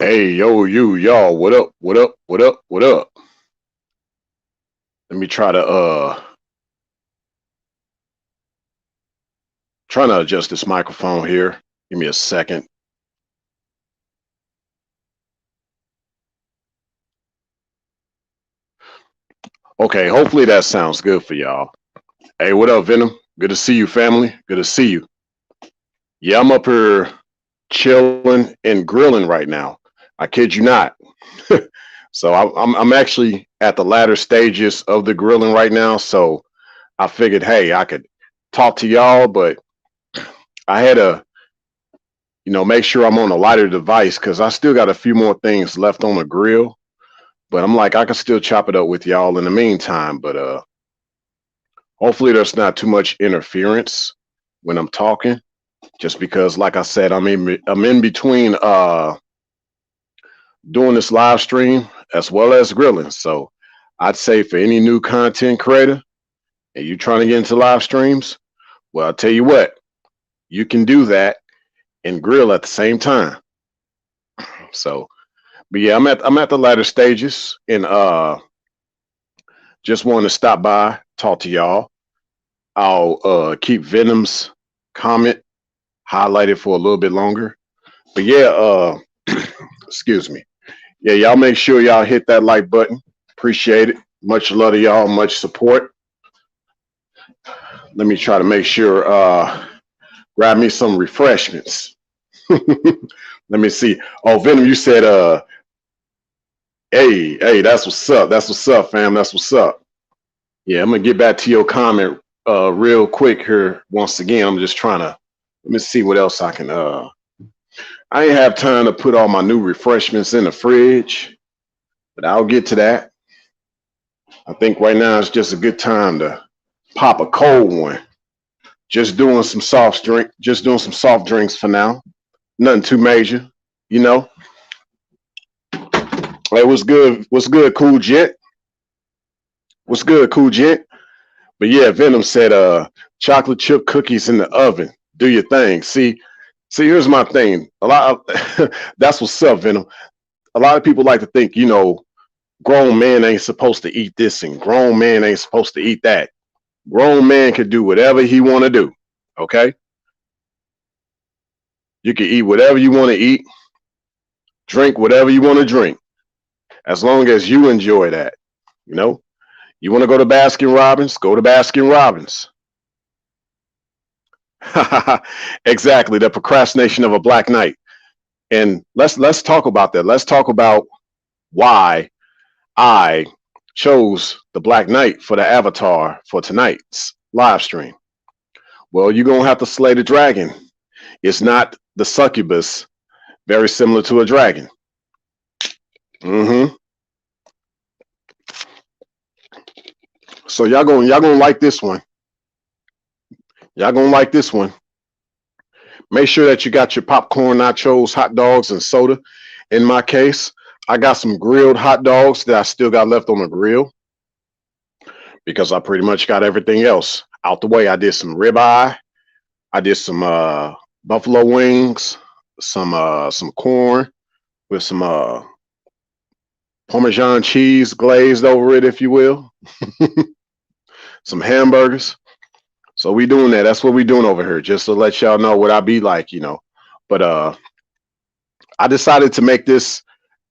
Hey, yo, y'all, what up? What up? What up? What up? Let me trying to adjust this microphone here. Give me a second. Okay, hopefully that sounds good for y'all. Hey, what up, Venom? Good to see you, family. Good to see you. Yeah, I'm up here chilling and grilling right now. I kid you not. So I'm actually at the latter stages of the grilling right now. So I figured, hey, I could talk to y'all, but I had to, make sure I'm on a lighter device because I still got a few more things left on the grill. But I'm like, I can still chop it up with y'all in the meantime. But hopefully there's not too much interference when I'm talking. Just because, like I said, I'm in between doing this live stream as well as grilling. So I'd say for any new content creator and you trying to get into live streams, well, I'll tell you what, you can do that and grill at the same time. So, but yeah, I'm at the latter stages and just wanted to stop by, talk to y'all. I'll keep Venom's comment highlighted for a little bit longer. But yeah, excuse me. Yeah, y'all make sure y'all hit that like button. Appreciate it. Much love to y'all, much support. Let me try to make sure grab me some refreshments. Let me see. Oh, Venom, you said hey, that's what's up. That's what's up, fam. That's what's up. Yeah, I'm gonna get back to your comment real quick here once again. I'm just trying to let me see what else I can I ain't have time to put all my new refreshments in the fridge, but I'll get to that. I think right now it's just a good time to pop a cold one. Just doing some soft drinks for now. Nothing too major, you know. Hey, what's good? What's good, cool gent? What's good, cool gent? But yeah, Venom said chocolate chip cookies in the oven. Do your thing. See, here's my thing. A lot of that's what's up, Venom. A lot of people like to think, grown men ain't supposed to eat this and grown men ain't supposed to eat that. Grown man can do whatever he want to do. Okay? You can eat whatever you want to eat, drink whatever you want to drink, as long as you enjoy that. You know, you want to go to Baskin Robbins, go to Baskin Robbins. Exactly, the procrastination of a black knight. And let's talk about that. Let's talk about why I chose the Black Knight for the avatar for tonight's live stream. Well, you're gonna have to slay the dragon. It's not the succubus, very similar to a dragon. Mm-hmm. So y'all gonna like this one. Y'all gonna like this one. Make sure that you got your popcorn, nachos, hot dogs, and soda. In my case, I got some grilled hot dogs that I still got left on the grill because I pretty much got everything else out the way. I did some ribeye. I did some buffalo wings, some corn with some Parmesan cheese glazed over it, if you will. Some hamburgers. So we doing that. That's what we doing over here, just to let y'all know what I be like, But I decided to make this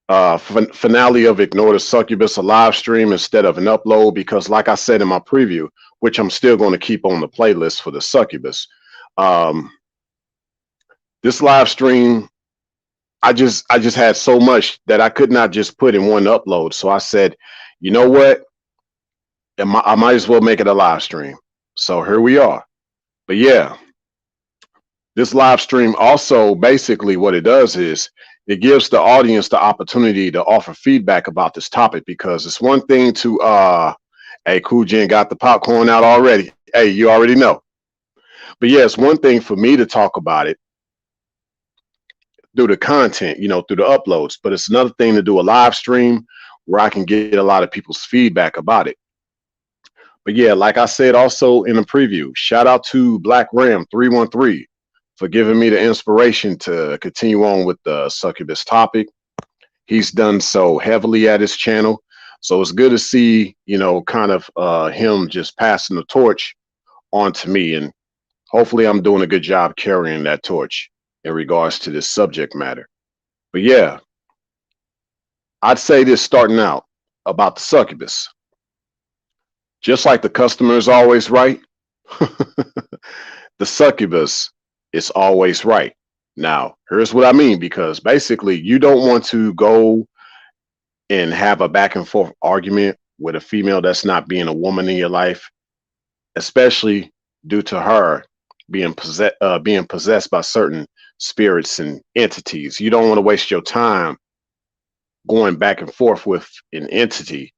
finale of Ignore the Succubus a live stream instead of an upload because, like I said in my preview, which I'm still going to keep on the playlist for the Succubus, this live stream, I just had so much that I could not just put in one upload. So I said, you know what? I might as well make it a live stream. So here we are. But yeah, this live stream also basically what it does is it gives the audience the opportunity to offer feedback about this topic because it's one thing to hey, Cool Jen got the popcorn out already. Hey, you already know. But yeah, it's one thing for me to talk about it through the content, through the uploads, but it's another thing to do a live stream where I can get a lot of people's feedback about it. But yeah, like I said also in the preview, shout out to Black Ram 313 for giving me the inspiration to continue on with the succubus topic. He's done so heavily at his channel. So it's good to see, you know, kind of him just passing the torch on to me. And hopefully I'm doing a good job carrying that torch in regards to this subject matter. But yeah, I'd say this starting out about the succubus. Just like the customer is always right, the succubus is always right. Now, here's what I mean, because basically you don't want to go and have a back and forth argument with a female that's not being a woman in your life, especially due to her being possessed by certain spirits and entities. You don't want to waste your time going back and forth with an entity,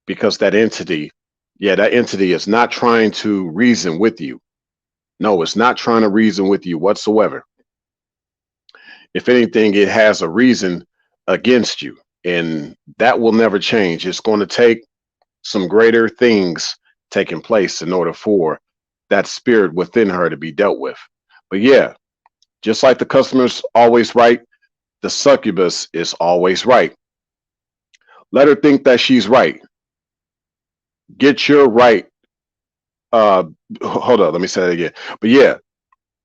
because that entity, yeah, that entity is not trying to reason with you. No, it's not trying to reason with you whatsoever. If anything, it has a reason against you, and that will never change. It's going to take some greater things taking place in order for that spirit within her to be dealt with. But yeah, just like the customer's always right, the succubus is always right. Let her think that she's right. Get your right. Hold on, let me say that again. But yeah,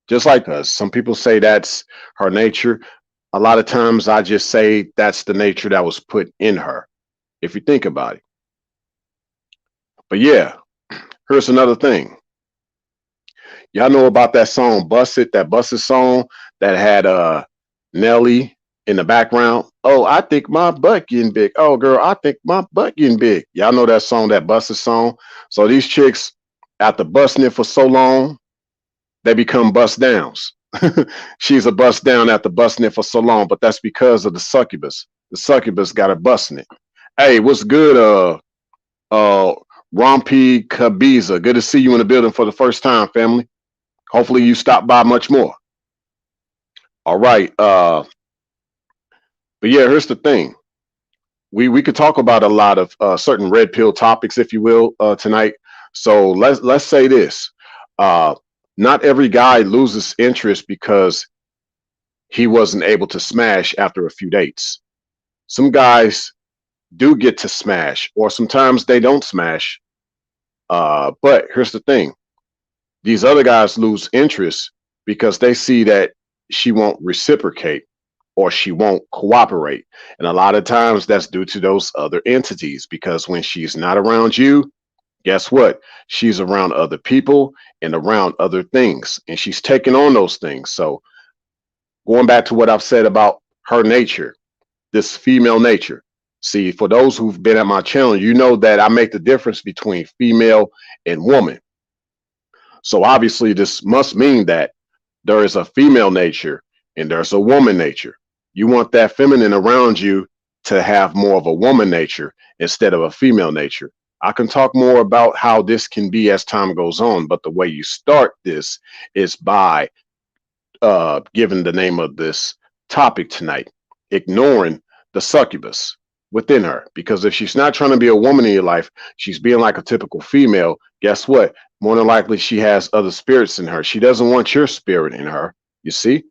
just like us, some people say that's her nature. A lot of times I just say that's the nature that was put in her, if you think about it. But yeah, here's another thing. Y'all know about that song Busted, that Busted song that had Nelly in the background. Oh, I think my butt getting big. Oh, girl, I think my butt getting big. Y'all know that song, that Busted song. So these chicks, after busting it for so long, they become bust downs. She's a bust down after busting it for so long, but that's because of the succubus. The succubus got her busting it. Hey, what's good? Rompi Kabiza. Good to see you in the building for the first time, family. Hopefully you stop by much more. All right. But yeah, here's the thing. We could talk about a lot of certain red pill topics, if you will, tonight. So let's say this. Not every guy loses interest because he wasn't able to smash after a few dates. Some guys do get to smash, or sometimes they don't smash. But here's the thing. These other guys lose interest because they see that she won't reciprocate or she won't cooperate. And a lot of times that's due to those other entities, because when she's not around you, guess what? She's around other people and around other things, and she's taking on those things. So going back to what I've said about her nature, this female nature. See, for those who've been at my channel, you know that I make the difference between female and woman. So obviously this must mean that there is a female nature and there's a woman nature. You want that feminine around you to have more of a woman nature instead of a female nature. I can talk more about how this can be as time goes on, but the way you start this is by giving the name of this topic tonight, ignoring the succubus within her. Because if she's not trying to be a woman in your life, she's being like a typical female. Guess what? More than likely she has other spirits in her. She doesn't want your spirit in her, you see?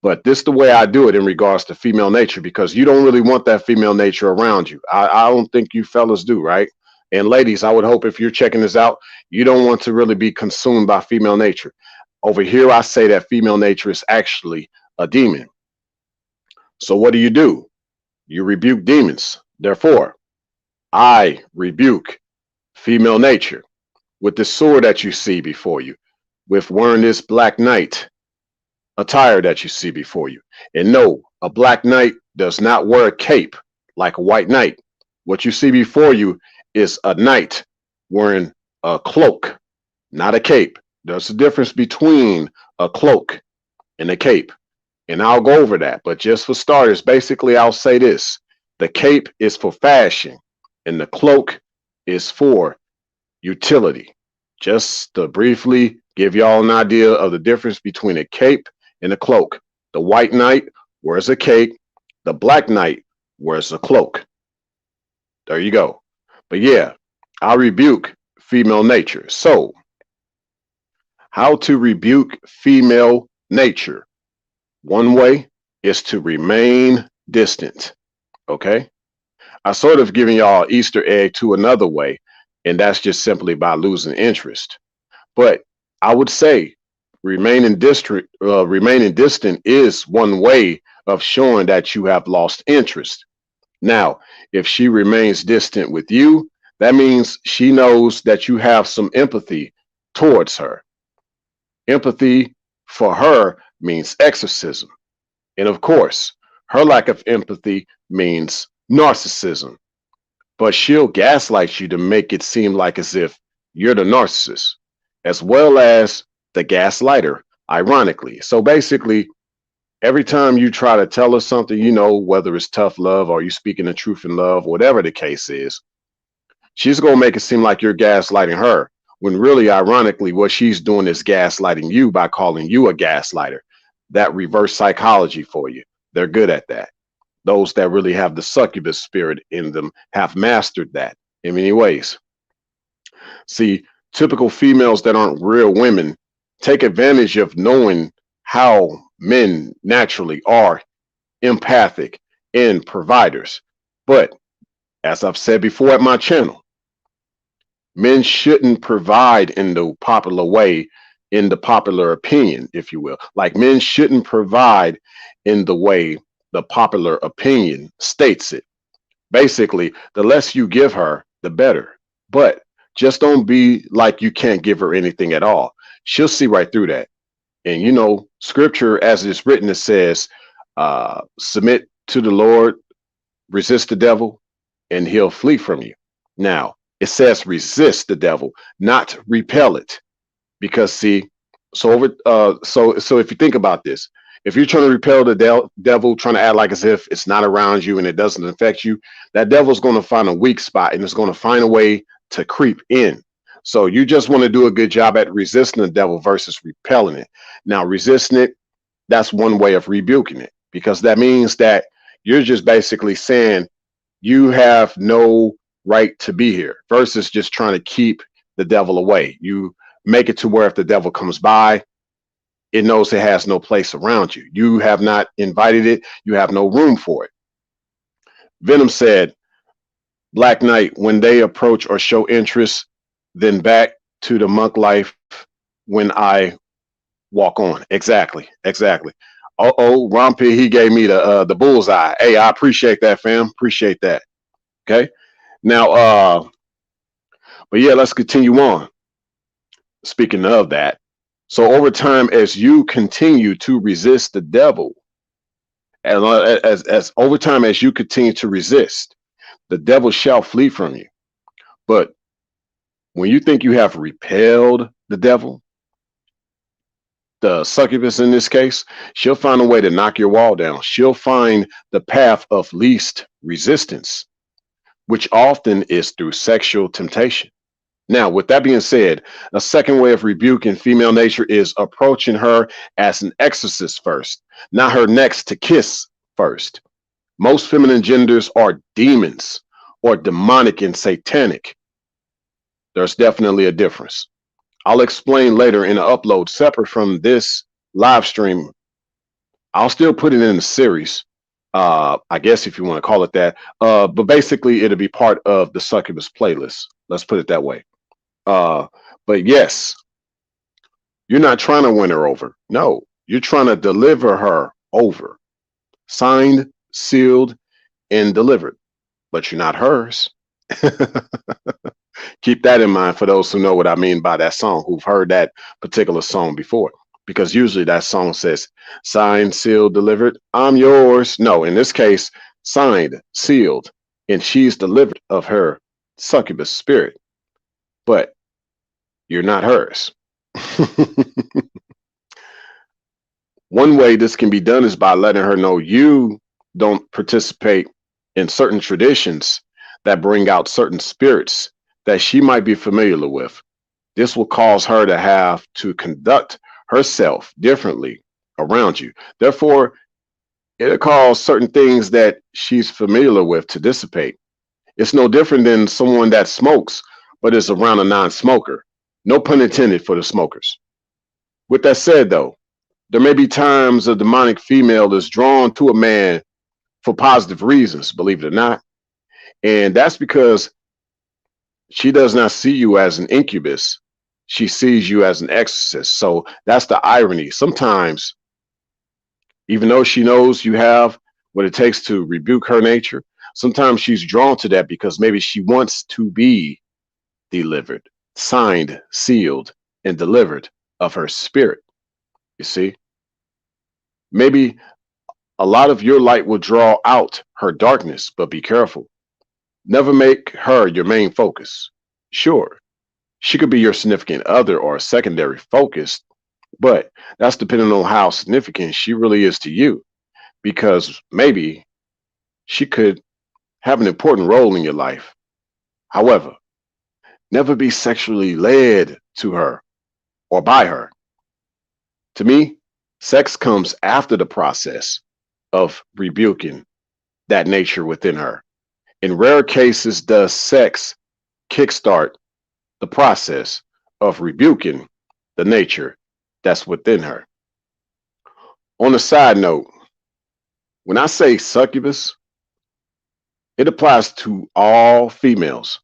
But this is the way I do it in regards to female nature, because you don't really want that female nature around you. I don't think you fellas do, right? And ladies, I would hope if you're checking this out, you don't want to really be consumed by female nature. Over here, I say that female nature is actually a demon. So what do? You rebuke demons. Therefore, I rebuke female nature with the sword that you see before you, with wearing this black knight attire that you see before you. And no, a black knight does not wear a cape like a white knight. What you see before you is a knight wearing a cloak, not a cape. There's a difference between a cloak and a cape, and I'll go over that. But just for starters, basically, I'll say this. The cape is for fashion, and the cloak is for utility. Just to briefly give y'all an idea of the difference between a cape and a cloak. The white knight wears a cape. The black knight wears a cloak. There you go. But yeah, I rebuke female nature. So, how to rebuke female nature? One way is to remain distant. Okay. I sort of giving y'all an Easter egg to another way, and that's just simply by losing interest. But I would say remaining distant is one way of showing that you have lost interest. Now, if she remains distant with you, that means she knows that you have some empathy towards her. Empathy for her means exorcism. And of course, her lack of empathy means narcissism. But she'll gaslight you to make it seem like as if you're the narcissist, as well as the gaslighter, ironically. So basically, every time you try to tell her something, whether it's tough love or you speaking the truth in love, whatever the case is, she's going to make it seem like you're gaslighting her, when really, ironically, what she's doing is gaslighting you by calling you a gaslighter. That reverse psychology for you. They're good at that. Those that really have the succubus spirit in them have mastered that in many ways. See, typical females that aren't real women take advantage of knowing how men naturally are empathic and providers. But as I've said before at my channel, men shouldn't provide in the popular way, in the popular opinion, if you will. Like, men shouldn't provide in the way the popular opinion states it. Basically, the less you give her, the better. But just don't be like you can't give her anything at all. She'll see right through that. And scripture as it's written, it says, submit to the Lord, resist the devil, and he'll flee from you. Now, it says resist the devil, not repel it. Because see, so if you think about this, if you're trying to repel the devil, trying to act like as if it's not around you and it doesn't affect you, that devil's going to find a weak spot and it's going to find a way to creep in. So you just want to do a good job at resisting the devil versus repelling it. Now, resisting it, that's one way of rebuking it, because that means that you're just basically saying you have no right to be here versus just trying to keep the devil away. You make it to where if the devil comes by, it knows it has no place around you. You have not invited it. You have no room for it. Venom said, Black Knight, when they approach or show interest, then back to the monk life when I walk on. Exactly. Uh-oh, Rompy, he gave me the bullseye. Hey, I appreciate that, fam. Appreciate that. Okay. Now, but yeah, let's continue on. Speaking of that, so over time, as you continue to resist the devil, and as over time as you continue to resist, the devil shall flee from you. But when you think you have repelled the devil, the succubus in this case, she'll find a way to knock your wall down. She'll find the path of least resistance, which often is through sexual temptation. Now, with that being said, a second way of rebuking female nature is approaching her as an exorcist first, not her next to kiss first. Most feminine genders are demons or demonic and satanic. There's definitely a difference. I'll explain later in an upload separate from this live stream. I'll still put it in the series, I guess if you want to call it that. But basically, it'll be part of the Succubus playlist. Let's put it that way. But yes, you're not trying to win her over. No, you're trying to deliver her over. Signed, sealed, and delivered. But you're not hers. Keep that in mind for those who know what I mean by that song, who've heard that particular song before. Because usually that song says, signed, sealed, delivered, I'm yours. No, in this case, signed, sealed, and she's delivered of her succubus spirit. But you're not hers. One way this can be done is by letting her know you don't participate in certain traditions that bring out certain spirits that she might be familiar with. This will cause her to have to conduct herself differently around you. Therefore, it'll cause certain things that she's familiar with to dissipate. It's no different than someone that smokes but is around a non-smoker. No pun intended for the smokers. With that said, though, there may be times a demonic female is drawn to a man for positive reasons, believe it or not. And that's because she does not see you as an incubus. She sees you as an exorcist. So that's the irony. Sometimes, even though she knows you have what it takes to rebuke her nature, sometimes she's drawn to that because maybe she wants to be delivered, signed, sealed, and delivered of her spirit. You see, maybe a lot of your light will draw out her darkness, but be careful. Never make her your main focus. Sure, she could be your significant other or a secondary focus, but that's depending on how significant she really is to you, because maybe she could have an important role in your life. However, never be sexually led to her or by her. To me, sex comes after the process of rebuking that nature within her. In rare cases, does sex kickstart the process of rebuking the nature that's within her. On a side note, when I say succubus, it applies to all females,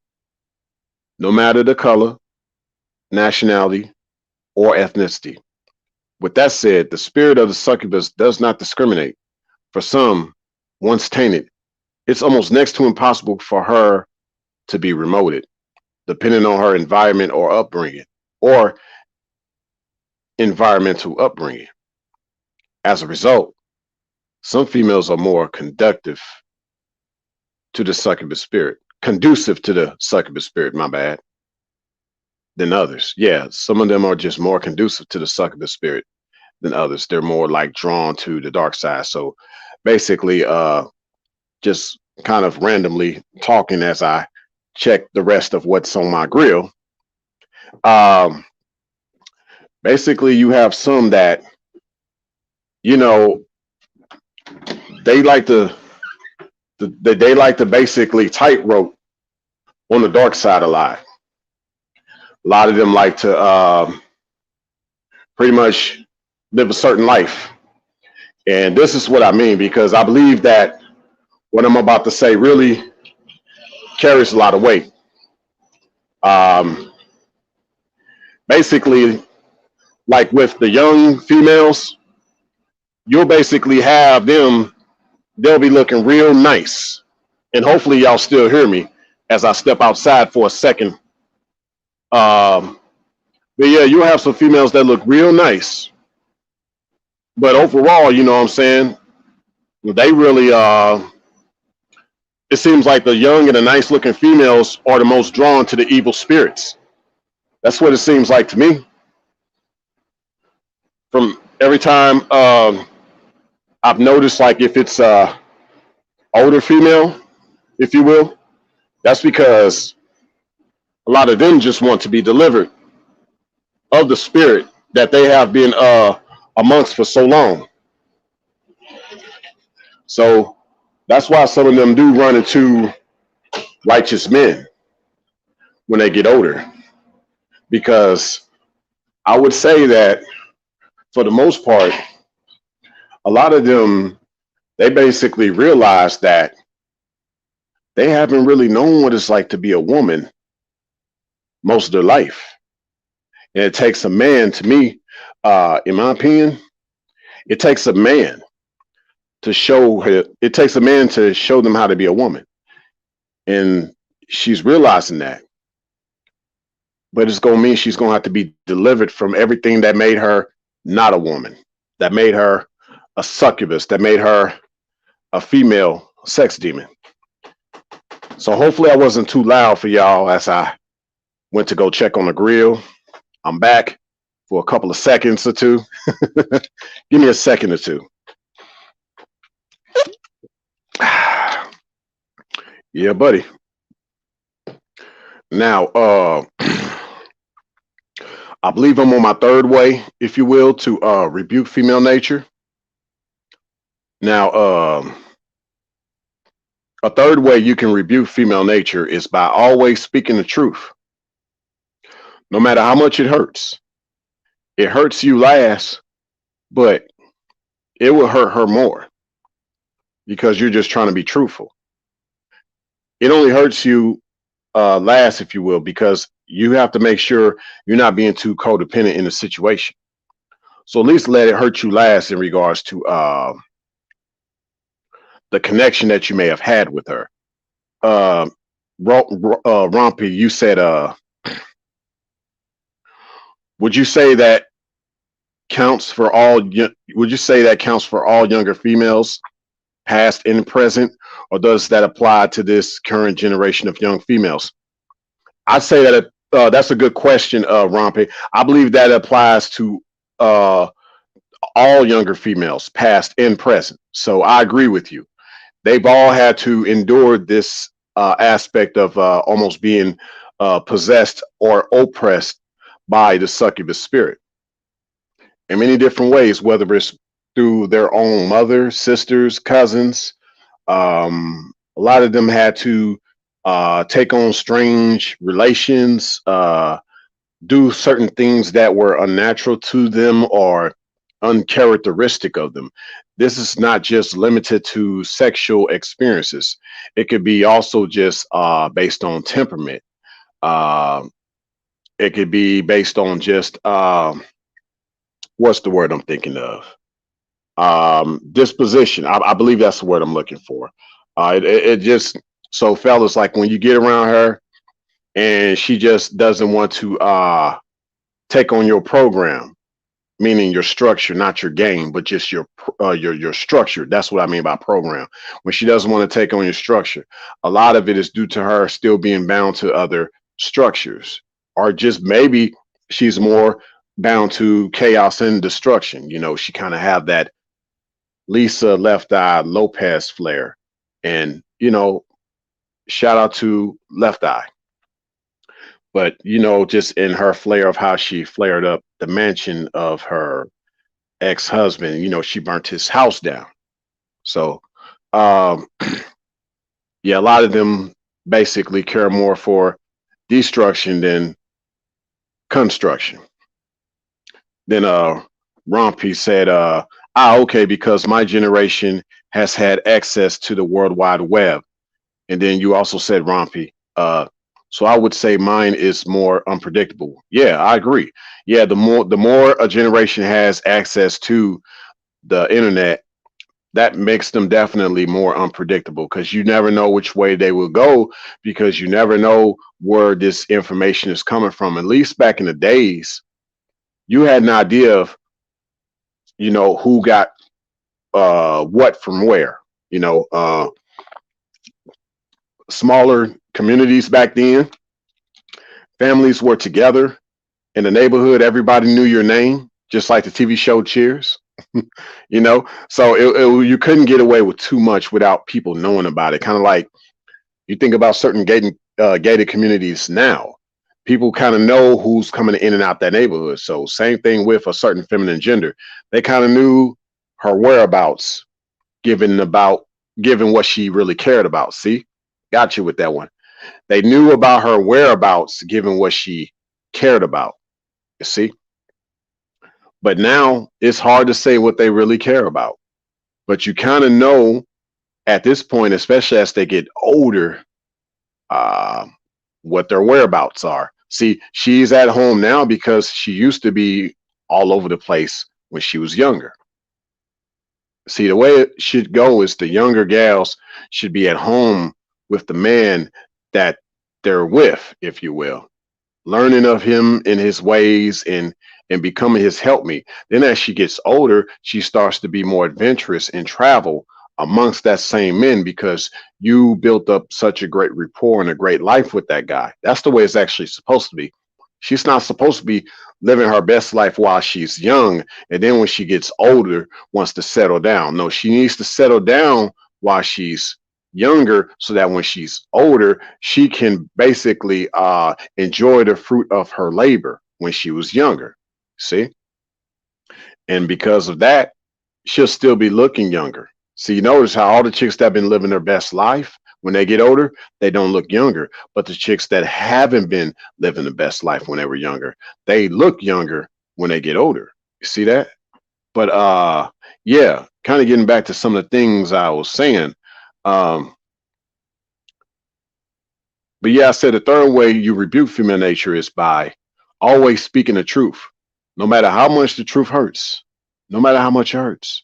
no matter the color, nationality, or ethnicity. With that said, the spirit of the succubus does not discriminate. For some, once tainted, it's almost next to impossible for her to be remoted, depending on her environment or upbringing, or environmental upbringing. As a result, some females are more conducive to the succubus spirit, my bad, than others. Yeah, some of them are just more conducive to the succubus spirit than others. They're more like drawn to the dark side. So basically, just kind of randomly talking as I check the rest of what's on my grill. Basically, you have some that, you know, they like to basically tightrope on the dark side a lot. A lot of them like to pretty much live a certain life. And this is what I mean, because I believe that what I'm about to say really carries a lot of weight. Basically, like with the young females, you'll basically have them, they'll be looking real nice. And hopefully y'all still hear me as I step outside for a second. But yeah, you'll have some females that look real nice. But overall, you know what I'm saying? They really, it seems like the young and the nice looking females are the most drawn to the evil spirits. That's what it seems like to me. From every time I've noticed, like if it's older female, if you will, that's because a lot of them just want to be delivered of the spirit that they have been amongst for so long. So that's why some of them do run into righteous men when they get older, because I would say that for the most part, a lot of them, they basically realize that they haven't really known what it's like to be a woman most of their life. And it takes a man, to me, in my opinion, it takes a man to show her, it takes a man to show them how to be a woman. And she's realizing that. But it's going to mean she's going to have to be delivered from everything that made her not a woman, that made her a succubus, that made her a female sex demon. So hopefully I wasn't too loud for y'all as I went to go check on the grill. I'm back for a couple of seconds or two. Give me a second or two. Yeah, buddy. Now, I believe I'm on my third way, if you will, to rebuke female nature. Now, a third way you can rebuke female nature is by always speaking the truth. No matter how much it hurts you last, but it will hurt her more. because you're just trying to be truthful. It only hurts you last, if you will, because you have to make sure you're not being too codependent in the situation. So at least let it hurt you last in regards to the connection that you may have had with her. Uh, Rompy, you said, would you say that counts for all? Would you say that counts for all younger females, past and present, or does that apply to this current generation of young females? I'd say that that's a good question, Rompy. I believe that applies to uh, all younger females, past and present. So I agree with you. They've all had to endure this aspect of almost being possessed or oppressed by the succubus spirit in many different ways, whether it's through their own mother, sisters, cousins. A lot of them had to take on strange relations, do certain things that were unnatural to them or uncharacteristic of them. This is not just limited to sexual experiences. It could be also just based on temperament. Uh, it could be based on just what's the word I'm thinking of? Disposition. I believe that's the word I'm looking for. It just so fellas, like when you get around her and she just doesn't want to take on your program, meaning your structure, not your game, but just your structure. That's what I mean by program. When she doesn't want to take on your structure, a lot of it is due to her still being bound to other structures, or just maybe she's more bound to chaos and destruction. You know, she kind of have that Lisa Left Eye Lopez flair, and you know, shout out to Left Eye. But you know, just in her flair of how she flared up the mansion of her ex-husband, you know, she burnt his house down. So um yeah, a lot of them basically care more for destruction than construction. Then Rompy said, okay, because my generation has had access to the World Wide Web. And then you also said, Rompy, so I would say mine is more unpredictable. Yeah, I agree. Yeah, the more a generation has access to the internet, that makes them definitely more unpredictable because you never know which way they will go because you never know where this information is coming from. At least back in the days, you had an idea of, you know, who got what from where. You know, smaller communities back then, families were together in the neighborhood. Everybody knew your name, just like the TV show Cheers. You know, so you couldn't get away with too much without people knowing about it. Kind of like you think about certain gated communities now. People kind of know who's coming in and out that neighborhood. So same thing with a certain feminine gender. They kind of knew her whereabouts, given what she really cared about. See, got you with that one. They knew about her whereabouts, given what she cared about. You see, but now it's hard to say what they really care about. But you kind of know at this point, especially as they get older, uh, what their whereabouts are. See, she's at home now because she used to be all over the place when she was younger. See, the way it should go is the younger gals should be at home with the man that they're with, if you will, learning of him and his ways and becoming his helpmeet. Then as she gets older, she starts to be more adventurous and travel amongst that same men because you built up such a great rapport and a great life with that guy. That's the way it's actually supposed to be. She's not supposed to be living her best life while she's young and then when she gets older wants to settle down. No, she needs to settle down while she's younger so that when she's older she can basically enjoy the fruit of her labor when she was younger. See, and because of that she'll still be looking younger. See, you notice how all the chicks that have been living their best life when they get older they don't look younger, but the chicks that haven't been living the best life when they were younger they look younger when they get older. You see that? But yeah, kind of getting back to some of the things I was saying. Um, but yeah, I said the third way you rebuke female nature is by always speaking the truth, no matter how much the truth hurts, no matter how much it hurts.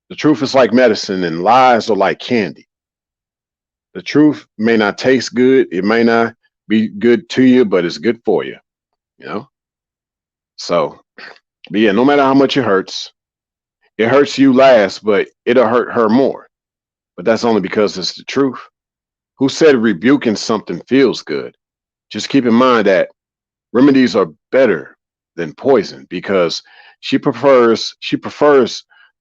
The truth is like medicine, and lies are like candy. The truth may not taste good, it may not be good to you, but it's good for you, you know? So, but yeah, no matter how much it hurts you last, but it'll hurt her more. But that's only because it's the truth. Who said rebuking something feels good? Just keep in mind that remedies are better than poison because she prefers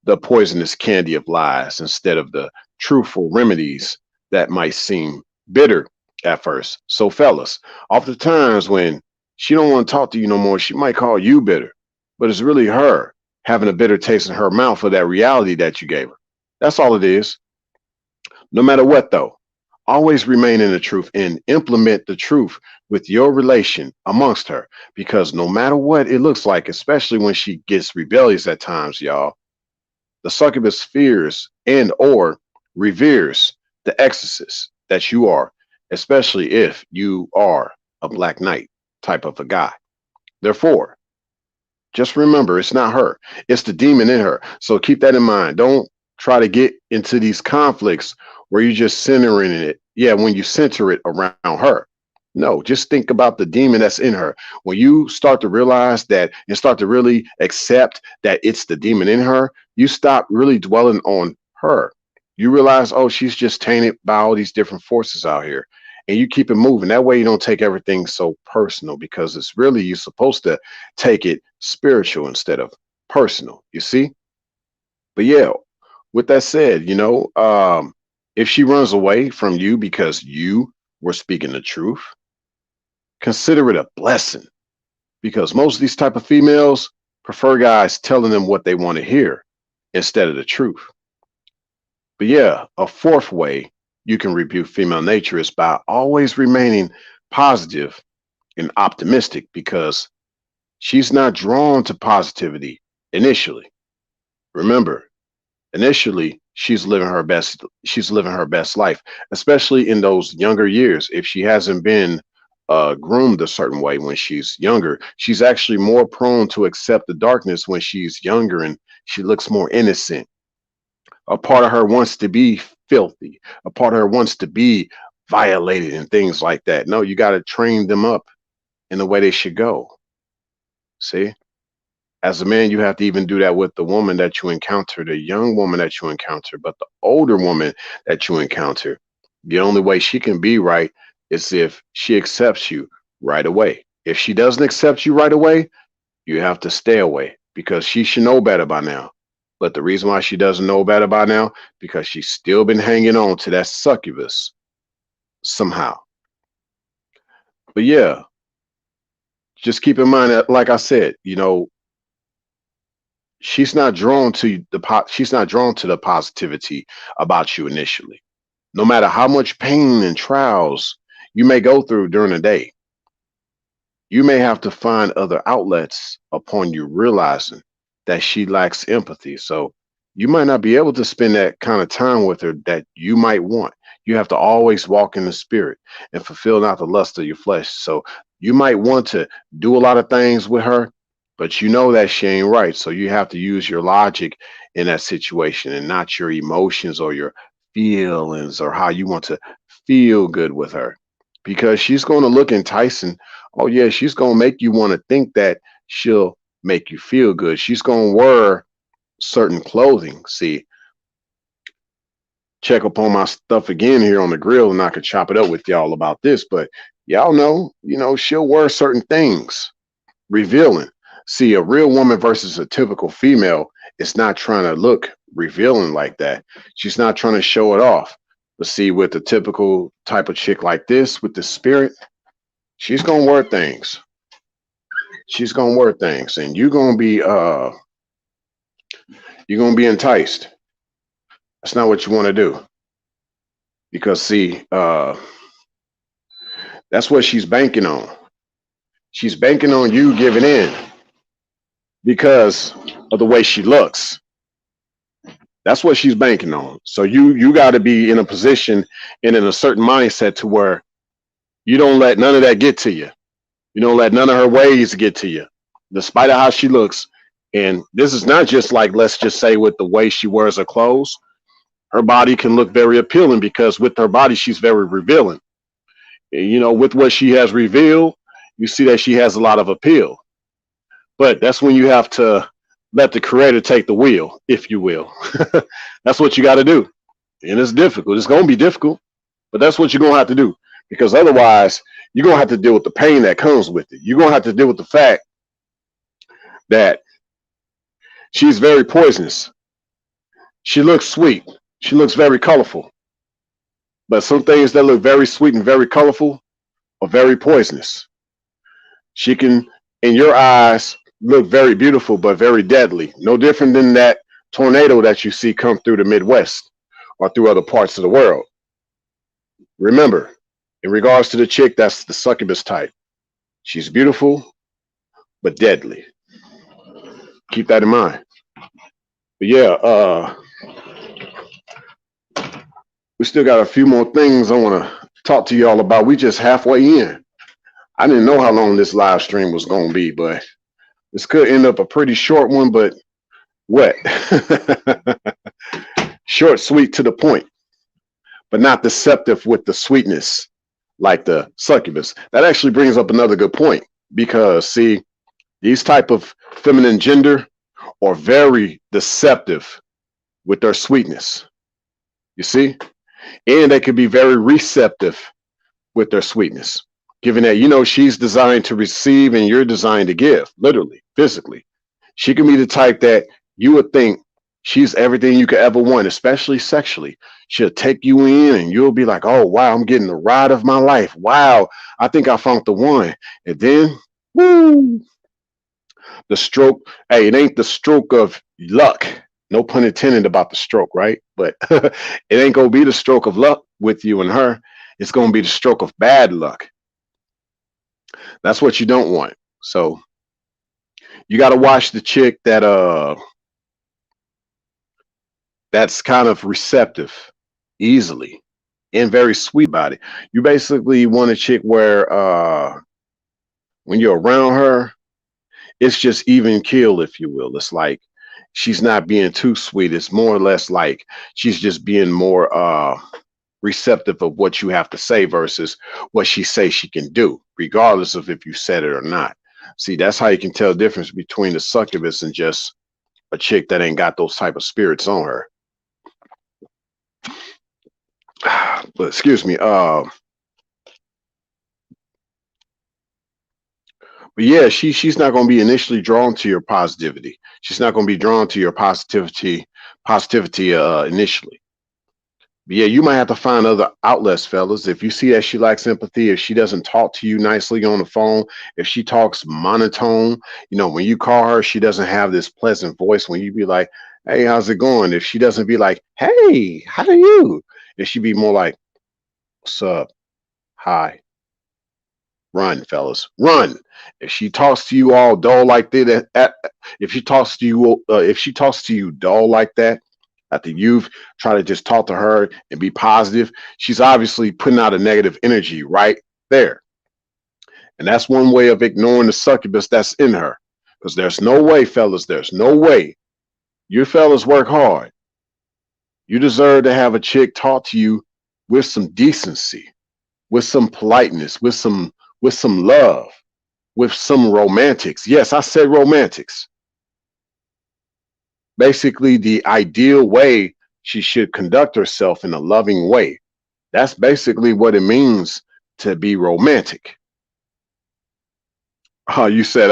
the poisonous candy of lies instead of the truthful remedies that might seem bitter at first. So fellas, oftentimes when she don't want to talk to you no more, she might call you bitter, but it's really her having a bitter taste in her mouth for that reality that you gave her. That's all it is. No matter what, though, always remain in the truth and implement the truth with your relation amongst her. Because no matter what it looks like, especially when she gets rebellious at times, y'all, the succubus fears and or reveres the exorcist that you are, especially if you are a black knight type of a guy. Therefore, just remember, it's not her. It's the demon in her. So keep that in mind. Don't try to get into these conflicts where you're just centering it. Yeah, when you center it around her. No, just think about the demon that's in her. When you start to realize that and start to really accept that it's the demon in her, you stop really dwelling on her. You realize, oh, she's just tainted by all these different forces out here. And you keep it moving. That way you don't take everything so personal because it's really you're supposed to take it spiritual instead of personal. You see? But yeah, with that said, if she runs away from you because you were speaking the truth, consider it a blessing because most of these type of females prefer guys telling them what they want to hear instead of the truth. But yeah, a fourth way you can rebuke female nature is by always remaining positive and optimistic because she's not drawn to positivity initially. Remember, initially she's living her best life, especially in those younger years. If she hasn't been groomed a certain way when she's younger, she's actually more prone to accept the darkness when she's younger and she looks more innocent. A part of her wants to be filthy, a part of her wants to be violated and things like that. No, you got to train them up in the way they should go. See, as a man, you have to even do that with the woman that you encounter, the young woman that you encounter, but the older woman that you encounter, the only way she can be right is if she accepts you right away. If she doesn't accept you right away, you have to stay away because she should know better by now. But the reason why she doesn't know better by now, because she's still been hanging on to that succubus somehow. But yeah, just keep in mind that, like I said, she's not drawn to the positivity about you initially. No matter how much pain and trials you may go through during the day, you may have to find other outlets upon you realizing that she lacks empathy. So you might not be able to spend that kind of time with her that you might want. You have to always walk in the spirit and fulfill not the lust of your flesh. So you might want to do a lot of things with her, but you know that she ain't right. So you have to use your logic in that situation and not your emotions or your feelings or how you want to feel good with her because she's going to look enticing. Oh, yeah, she's going to make you want to think that she'll make you feel good. She's going to wear certain clothing. See, check upon my stuff again here on the grill and I could chop it up with y'all about this, but y'all know, she'll wear certain things revealing. See, a real woman versus a typical female is not trying to look revealing like that. She's not trying to show it off. But see, with the typical type of chick like this, with the spirit, she's gonna wear things. She's gonna wear things, and you're gonna be enticed. That's not what you want to do. Because see, that's what she's banking on. She's banking on you giving in because of the way she looks. That's what she's banking on. So you got to be in a position and in a certain mindset to where you don't let none of that get to you. You don't let none of her ways get to you, despite of how she looks. And this is not just like, let's just say, with the way she wears her clothes. Her body can look very appealing because with her body, she's very revealing. You know, with what she has revealed, you see that she has a lot of appeal. But that's when you have to let the creator take the wheel, if you will. That's what you got to do. And it's difficult. It's going to be difficult, but that's what you're going to have to do, because otherwise you're going to have to deal with the pain that comes with it. You're going to have to deal with the fact that she's very poisonous. She looks sweet. She looks very colorful. But some things that look very sweet and very colorful are very poisonous. She can, in your eyes, look very beautiful, but very deadly. No different than that tornado that you see come through the Midwest or through other parts of the world. Remember, in regards to the chick, that's the succubus type. She's beautiful, but deadly. Keep that in mind. But yeah, we still got a few more things I want to talk to y'all about. We just halfway in. I didn't know how long this live stream was going to be, but this could end up a pretty short one, but wet. Short, sweet, to the point, but not deceptive with the sweetness like the succubus. That actually brings up another good point, because see, these type of feminine gender are very deceptive with their sweetness. You see? And they can be very receptive with their sweetness, given that, you know, she's designed to receive and you're designed to give, literally, physically. She can be the type that you would think she's everything you could ever want, especially sexually. She'll take you in and you'll be like, oh, wow, I'm getting the ride of my life. Wow, I think I found the one. And then, woo, the stroke. Hey, it ain't the stroke of luck. No pun intended about the stroke, right? But it ain't going to be the stroke of luck with you and her. It's going to be the stroke of bad luck. That's what you don't want. So you got to watch the chick that that's kind of receptive easily and very sweet about it. You basically want a chick where when you're around her, it's just even keel, if you will. It's like she's not being too sweet. It's more or less like she's just being more receptive of what you have to say versus what she says she can do, regardless of if you said it or not. See, that's how you can tell the difference between the succubus and just a chick that ain't got those type of spirits on her. But excuse me. But yeah, she's not going to be initially drawn to your positivity. She's not going to be drawn to your positivity initially. But yeah, you might have to find other outlets, fellas. If you see that she lacks empathy, if she doesn't talk to you nicely on the phone, if she talks monotone, you know, when you call her, she doesn't have this pleasant voice. When you be like, hey, how's it going? If she doesn't be like, hey, how are you? If she be more like, what's up? Hi. Run, fellas, run. If she talks to you all dull like that, if she talks to you dull like that, after you've tried to just talk to her and be positive, she's obviously putting out a negative energy right there. And that's one way of ignoring the succubus that's in her. Because there's no way, fellas, there's no way. You fellas work hard. You deserve to have a chick talk to you with some decency, with some politeness, with some love, with some romantics. Yes, I said romantics. Basically, the ideal way she should conduct herself in a loving way. That's basically what it means to be romantic. Oh, you said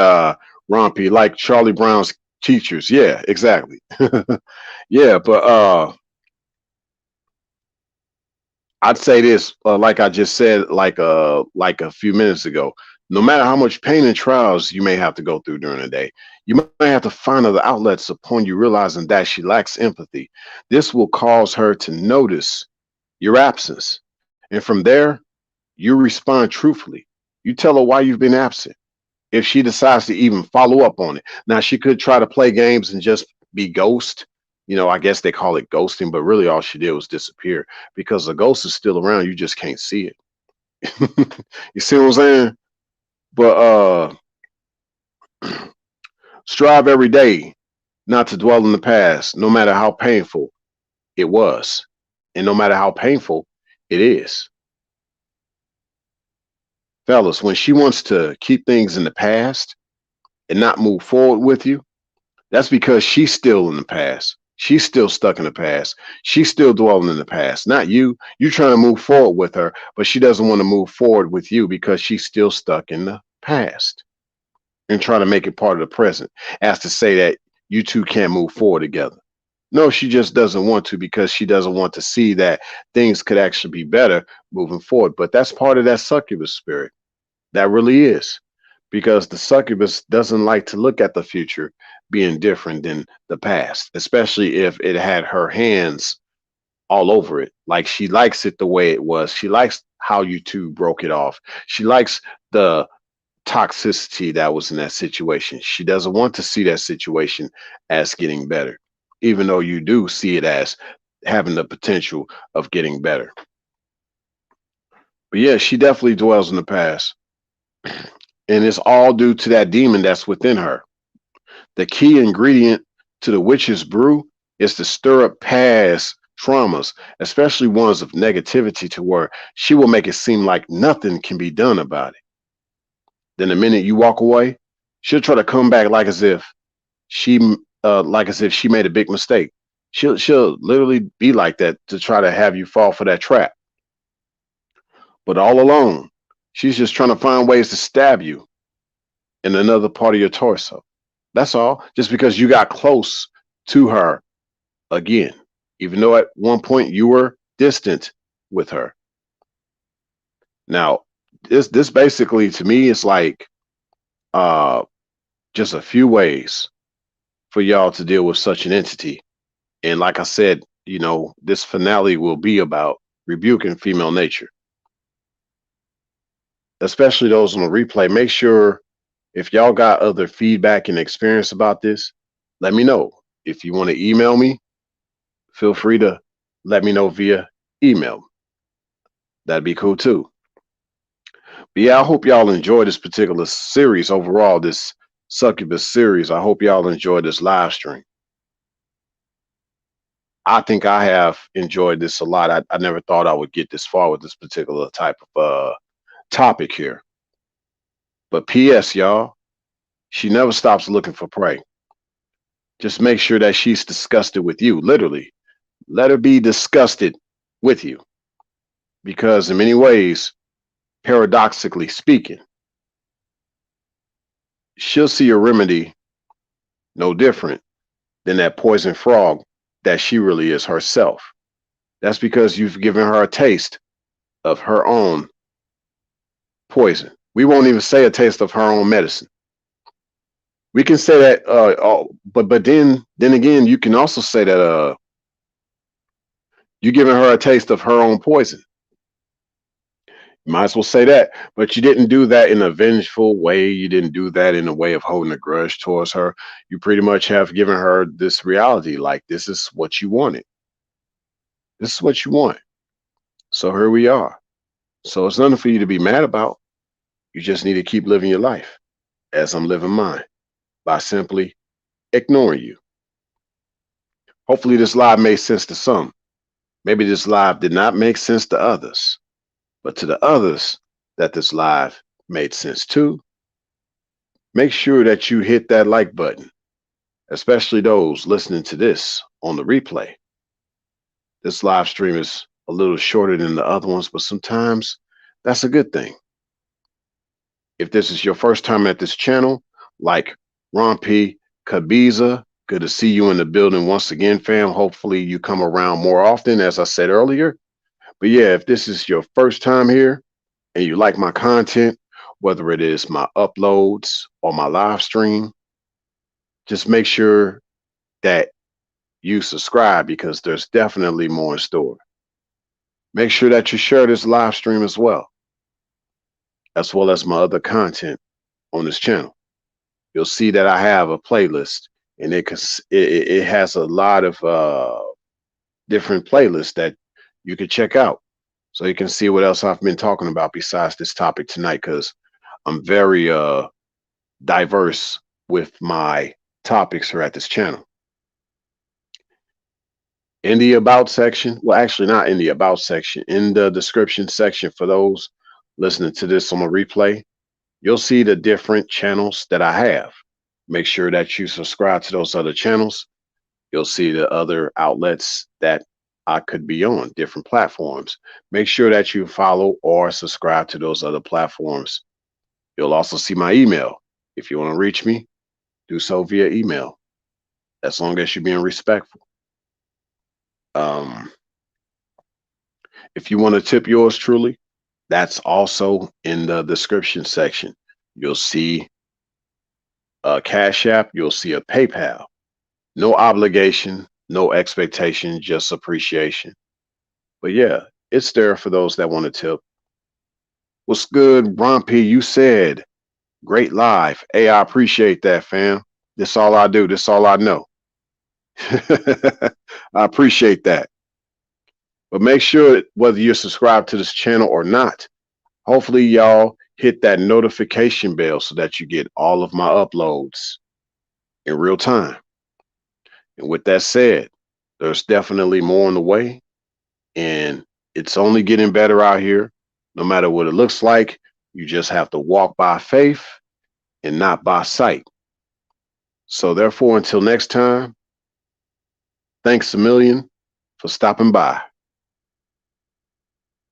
Rompy, like Charlie Brown's teachers. Yeah, exactly. Yeah, but I'd say this, like I just said, like a few minutes ago. No matter how much pain and trials you may have to go through during the day, you might have to find other outlets upon you realizing that she lacks empathy. This will cause her to notice your absence. And from there, you respond truthfully. You tell her why you've been absent. If she decides to even follow up on it. Now, she could try to play games and just be ghost, You know, I guess they call it ghosting, but really all she did was disappear because the ghost is still around. You just can't see it. You see what I'm saying? But strive every day not to dwell in the past, no matter how painful it was, and no matter how painful it is. Fellas, when she wants to keep things in the past and not move forward with you, that's because she's still in the past. She's still stuck in the past. She's still dwelling in the past. Not you. You're trying to move forward with her, but she doesn't want to move forward with you because she's still stuck in the past and trying to make it part of the present, as to say that you two can't move forward together. No, she just doesn't want to because she doesn't want to see that things could actually be better moving forward. But that's part of that succubus spirit. That really is. Because the succubus doesn't like to look at the future being different than the past, especially if it had her hands all over it. Like she likes it the way it was. She likes how you two broke it off. She likes the toxicity that was in that situation. She doesn't want to see that situation as getting better, even though you do see it as having the potential of getting better. But yeah, she definitely dwells in the past. And it's all due to that demon that's within her. The key ingredient to the witch's brew is to stir up past traumas, especially ones of negativity, to where she will make it seem like nothing can be done about it. Then the minute you walk away, she'll try to come back she like as if she made a big mistake. She'll literally be like that to try to have you fall for that trap. But all along, she's just trying to find ways to stab you in another part of your torso. That's all. Just because you got close to her again, even though at one point you were distant with her. Now, this basically to me is like just a few ways for y'all to deal with such an entity. And like I said, you know, this finale will be about rebuking female nature. Especially those on the replay. Make sure if y'all got other feedback and experience about this, let me know. If you want to email me, feel free to let me know via email. That'd be cool too. But yeah, I hope y'all enjoy this particular series overall, this Succubus series. I hope y'all enjoy this live stream. I think I have enjoyed this a lot. I never thought I would get this far with this particular type of topic here. But P.S. y'all, she never stops looking for prey. Just make sure that she's disgusted with you, literally. Let her be disgusted with you. Because in many ways, paradoxically speaking, she'll see a remedy no different than that poison frog that she really is herself. That's because you've given her a taste of her own poison. We won't even say a taste of her own medicine. We can say that, but then again, you can also say that you're giving her a taste of her own poison. You might as well say that, but you didn't do that in a vengeful way. You didn't do that in a way of holding a grudge towards her. You pretty much have given her this reality, like this is what you wanted. This is what you want. So here we are. So it's nothing for you to be mad about. You just need to keep living your life as I'm living mine by simply ignoring you. Hopefully this live made sense to some. Maybe this live did not make sense to others, but to the others that this live made sense to, make sure that you hit that like button, especially those listening to this on the replay. This live stream is a little shorter than the other ones, but sometimes that's a good thing. If this is your first time at this channel, like Ron P. Kabiza, good to see you in the building once again, fam. Hopefully you come around more often, as I said earlier. But yeah, if this is your first time here and you like my content, whether it is my uploads or my live stream, just make sure that you subscribe because there's definitely more in store. Make sure that you share this live stream as well as my other content on this channel. You'll see that I have a playlist and it has a lot of different playlists that you can check out, so you can see what else I've been talking about besides this topic tonight. Because I'm very diverse with my topics here at this channel. In the about section, well, actually not in the about section, in the description section for those listening to this on a replay, you'll see the different channels that I have. Make sure that you subscribe to those other channels. You'll see the other outlets that I could be on, different platforms. Make sure that you follow or subscribe to those other platforms. You'll also see my email. If you want to reach me, do so via email, as long as you're being respectful. If you want to tip yours truly, that's also in the description section. You'll see a Cash App, you'll see a PayPal. No obligation, no expectation, just appreciation. But yeah, it's there for those that want to tip. What's good, Rompy? You said great live. Hey, I appreciate that, fam. This all I do. This all I know. I appreciate that. But make sure whether you're subscribed to this channel or not, hopefully y'all hit that notification bell so that you get all of my uploads in real time. And with that said, there's definitely more on the way, and it's only getting better out here. No matter what it looks like, you just have to walk by faith and not by sight. So therefore, until next time, thanks a million for stopping by.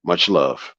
Much love.